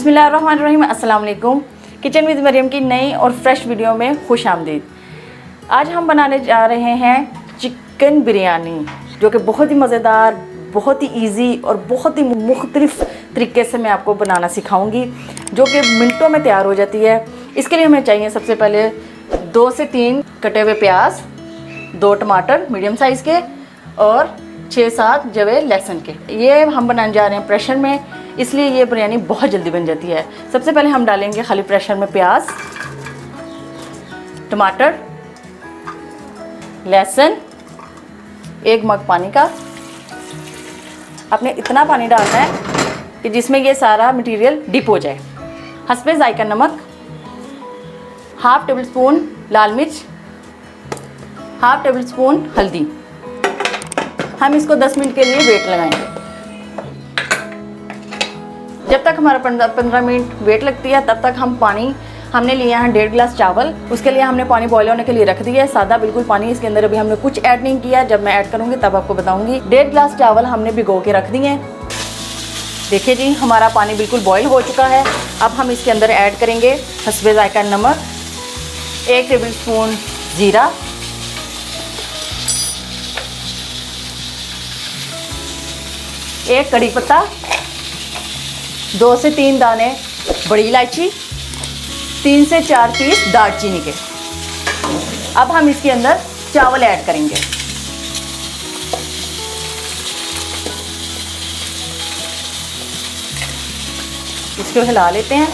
बिस्मिल्लाहिर्रहमानिर्रहीम, अस्सलाम वालेकुम। किचन विद मरियम की नई और फ्रेश वीडियो में खुश आमदीद। आज हम बनाने जा रहे हैं चिकन बिरयानी, जो कि बहुत ही मज़ेदार, बहुत ही इजी और बहुत ही मुख्तलिफ तरीके से मैं आपको बनाना सिखाऊंगी, जो कि मिनटों में तैयार हो जाती है। इसके लिए हमें चाहिए सबसे पहले 2 से 3 कटे हुए प्याज, 2 टमाटर मीडियम साइज़ के और 6-7 जवे लहसुन के। ये हम बनाने जा रहे हैं प्रेशर में, इसलिए ये बिरयानी बहुत जल्दी बन जाती है। सबसे पहले हम डालेंगे खाली प्रेशर में प्याज, टमाटर, लहसुन, 1 मग पानी का। आपने इतना पानी डालना है कि जिसमें ये सारा मटेरियल डिप हो जाए। हस्बे जायका नमक, 1/2 टेबल स्पून लाल मिर्च, 1/2 टेबल स्पून हल्दी। हम इसको 10 मिनट के लिए वेट लगाएंगे। जब तक हमारा 15 मिनट वेट लगती है, तब तक हम पानी हमने लिया है 1.5 गिलास चावल। उसके लिए हमने पानी बॉयल होने के लिए रख दिया है, सादा बिल्कुल पानी। इसके अंदर अभी हमने कुछ ऐड नहीं किया, जब मैं ऐड करूँगी तब आपको बताऊँगी। 1.5 गिलास चावल हमने भिगो के रख दिए। देखिए जी, हमारा पानी बिल्कुल बॉयल हो चुका है। अब हम इसके अंदर ऐड करेंगे हस्बे जायका नमक, 1 टेबल स्पून ज़ीरा, 1 कड़ी पत्ता, 2 से 3 दाने बड़ी इलायची, 3 से 4 पीस दालचीनी के। अब हम इसके अंदर चावल ऐड करेंगे। इसको हिला लेते हैं।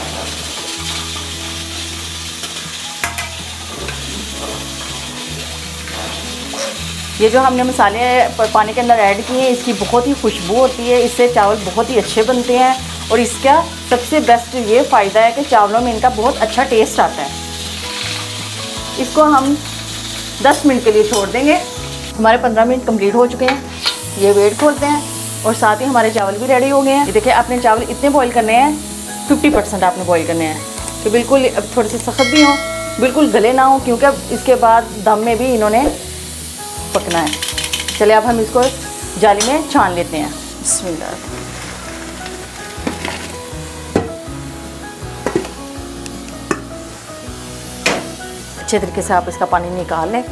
ये जो हमने मसाले पानी के अंदर ऐड किए हैं, इसकी बहुत ही खुशबू होती है, इससे चावल बहुत ही अच्छे बनते हैं। और इसका सबसे बेस्ट ये फ़ायदा है कि चावलों में इनका बहुत अच्छा टेस्ट आता है। इसको हम 10 मिनट के लिए छोड़ देंगे। हमारे 15 मिनट कंप्लीट हो चुके हैं। ये वेट खोलते हैं और साथ ही हमारे चावल भी रेडी हो गए हैं। देखिए, आपने चावल इतने बॉईल करने हैं, 50% आपने बॉईल करने हैं कि बिल्कुल अब थोड़े से सख्त भी हों, बिल्कुल गले ना हो, क्योंकि अब इसके बाद दम में भी इन्होंने पकना है। चलिए अब हम इसको जाली में छान लेते हैं। बिस्मिल्लाह। अच्छे तरीके से आप इसका पानी निकाल लें।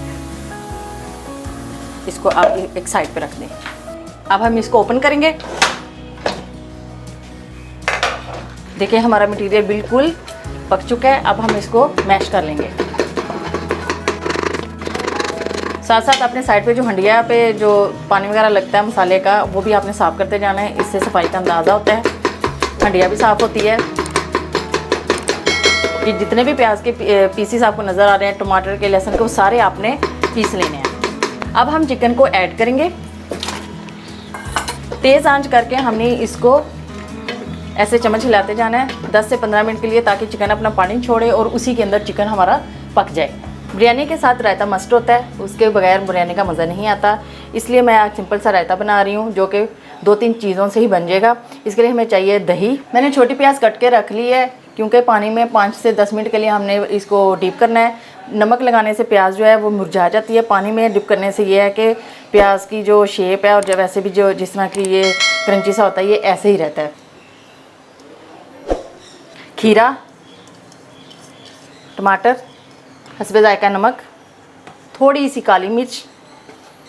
इसको आप एक साइड पे रख दें। अब हम इसको ओपन करेंगे। देखिए, हमारा मटेरियल बिल्कुल पक चुका है। अब हम इसको मैश कर लेंगे। साथ साथ अपने साइड पे जो हंडिया पे जो पानी वगैरह लगता है मसाले का, वो भी आपने साफ़ करते जाना है। इससे सफाई का अंदाज़ा होता है। हंडिया भी साफ़ होती है। कि जितने भी प्याज के पीसीस आपको नज़र आ रहे हैं, टमाटर के, लहसुन के, वो सारे आपने पीस लेने हैं। अब हम चिकन को ऐड करेंगे। तेज़ आंच करके हमने इसको ऐसे चम्मच हिलाते जाना है 10 से 15 मिनट के लिए, ताकि चिकन अपना पानी छोड़े और उसी के अंदर चिकन हमारा पक जाए। बिरयानी के साथ रायता मस्ट होता है, उसके बगैर बिरयानी का मज़ा नहीं आता। इसलिए मैं आज सिंपल सा रायता बना रही हूँ, जो कि 2-3 चीज़ों से ही बन जाएगा। इसके लिए हमें चाहिए दही। मैंने छोटी प्याज कट के रख ली है, क्योंकि पानी में 5 से 10 मिनट के लिए हमने इसको डिप करना है। नमक लगाने से प्याज जो है वो मुरझा जाती है। पानी में डिप करने से ये है कि प्याज की जो शेप है, और जब वैसे भी जो जिस तरह की ये क्रंची सा होता है, ये ऐसे ही रहता है। खीरा, टमाटर, हस्बे जायका नमक, थोड़ी सी काली मिर्च,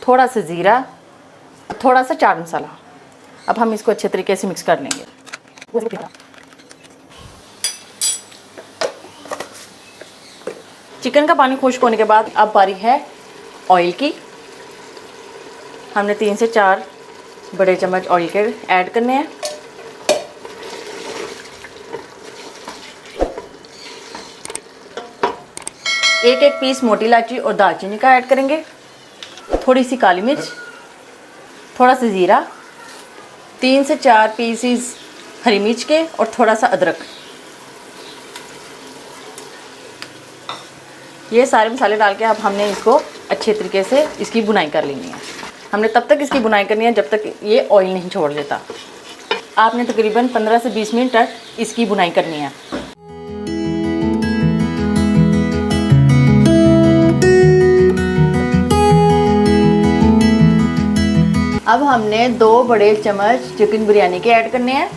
थोड़ा सा ज़ीरा, थोड़ा सा चाट मसाला। अब हम इसको अच्छे तरीके से मिक्स कर लेंगे। चिकन का पानी खुश्क होने के बाद अब बारी है ऑयल की। हमने 3 से 4 बड़े चम्मच ऑयल के ऐड करने हैं। एक पीस मोटी इलायची और दालचीनी का ऐड करेंगे। थोड़ी सी काली मिर्च, थोड़ा सा ज़ीरा, 3 से 4 पीसीस हरी मिर्च के और थोड़ा सा अदरक। ये सारे मसाले डाल के अब हमने इसको अच्छे तरीके से इसकी बुनाई कर लेनी है। हमने तब तक इसकी बुनाई करनी है जब तक ये ऑयल नहीं छोड़ देता। आपने तकरीबन 15 से 20 मिनट तक इसकी बुनाई करनी है। अब हमने 2 बड़े चम्मच चिकन बिरयानी के ऐड करने हैं।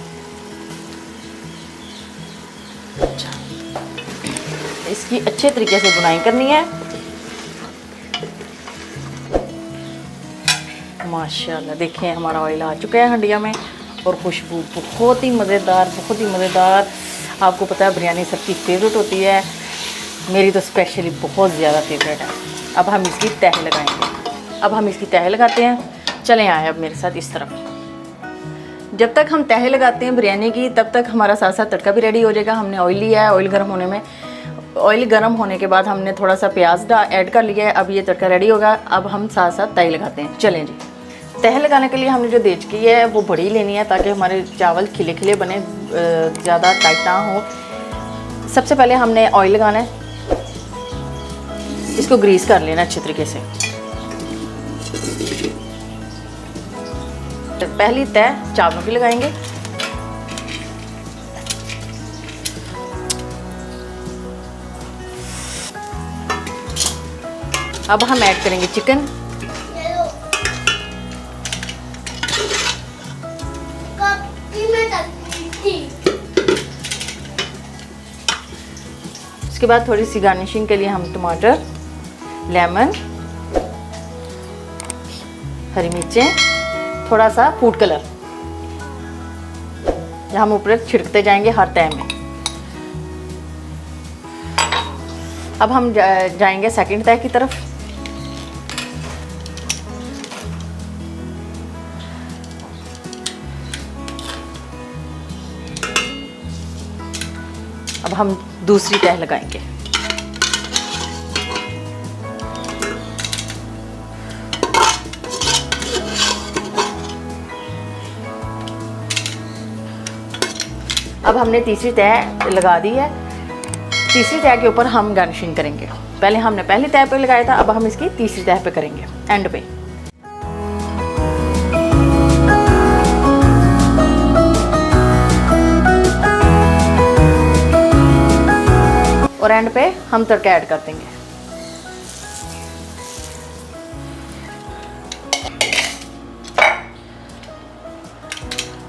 इसकी अच्छे तरीके से बुनाई करनी है। माशाल्लाह देखिए हमारा ऑयल आ चुका है हंडिया में और खुशबू बहुत ही मज़ेदार, बहुत ही मज़ेदार। आपको पता है बिरयानी सबकी फेवरेट होती है, मेरी तो स्पेशली बहुत ज़्यादा फेवरेट है। अब हम इसकी तह लगाएंगे। अब हम इसकी तह लगाते हैं। चलें आए अब मेरे साथ इस तरफ। जब तक हम तह लगाते हैं बिरयानी की, तब तक हमारा साथ साथ तड़का भी रेडी हो जाएगा। हमने ऑयल लिया है, ऑयल गर्म होने के बाद हमने थोड़ा सा प्याज ऐड कर लिया है। अब ये तड़का रेडी होगा। अब हम साथ साथ तह लगाते हैं। चलें जी, तह लगाने के लिए हमने जो देच की है वो बड़ी लेनी है ताकि हमारे चावल खिले खिले बने, ज़्यादा टाइट ना हो। सबसे पहले हमने ऑयल लगाना है, इसको ग्रीस कर लेना अच्छे तरीके से। पहली तह चावलों की लगाएंगे। अब हम ऐड करेंगे चिकन। उसके बाद थोड़ी सी गार्निशिंग के लिए हम टमाटर, लेमन, हरी मिर्चें, थोड़ा सा फूड कलर हम ऊपर छिड़कते जाएंगे हर तह में। अब हम जाएंगे सेकंड तह की तरफ। अब हम दूसरी तह लगाएंगे। अब हमने तीसरी तह लगा दी है। तीसरी तह के ऊपर हम गार्निशिंग करेंगे। पहले हमने पहली तह पे लगाया था, अब हम इसकी तीसरी तह पे करेंगे एंड पे। और एंड पे हम तड़का ऐड कर देंगे।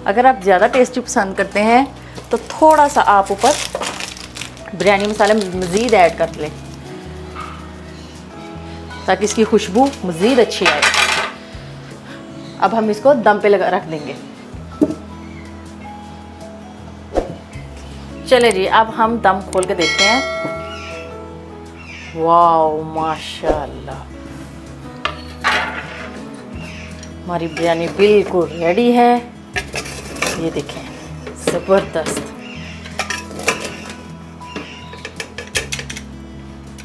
अगर आप ज़्यादा टेस्टी पसंद करते हैं तो थोड़ा सा आप ऊपर बिरयानी मसाला मज़ीद ऐड कर लें ताकि इसकी खुशबू मज़ीद अच्छी आए। अब हम इसको दम पे लगा रख देंगे। चले जी, अब हम दम खोल के देखते हैं। वाओ माशाल्लाह, हमारी बिरयानी बिल्कुल रेडी है। ये देखें, ज़बरदस्त।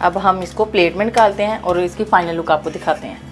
अब हम इसको प्लेट में निकालते हैं और इसकी फाइनल लुक आपको दिखाते हैं।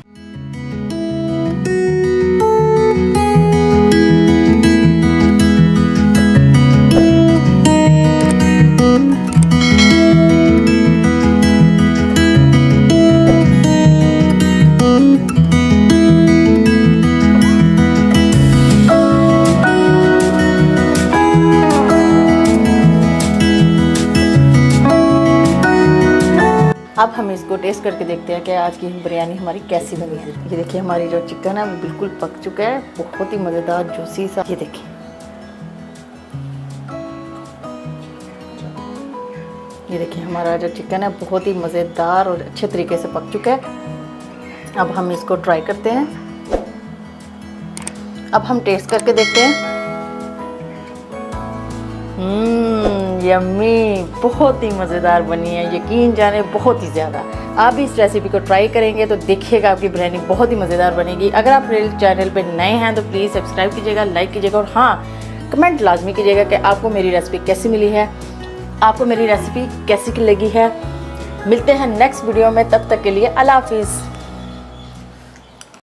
अब हम इसको टेस्ट करके देखते हैं कि आज की बिरयानी हमारी कैसी बनी है। ये देखिए हमारी जो चिकन है वो बिल्कुल पक चुका है, बहुत ही मज़ेदार जूसी सा। ये देखिए, ये देखिए हमारा जो चिकन है बहुत ही मज़ेदार और अच्छे तरीके से पक चुका है। अब हम इसको ट्राई करते हैं। अब हम टेस्ट करके देखते हैं। यम्मी, बहुत ही मज़ेदार बनी है, यकीन जाने बहुत ही ज़्यादा। आप भी इस रेसिपी को ट्राई करेंगे तो देखिएगा आपकी बिरयानी बहुत ही मज़ेदार बनेगी। अगर आप मेरे चैनल पे नए हैं तो प्लीज़ सब्सक्राइब कीजिएगा, लाइक कीजिएगा और हाँ, कमेंट लाजमी कीजिएगा कि आपको मेरी रेसिपी कैसी मिली है, आपको मेरी रेसिपी कैसी लगी है। मिलते हैं नेक्स्ट वीडियो में, तब तक के लिए अल्लाह हाफिज़।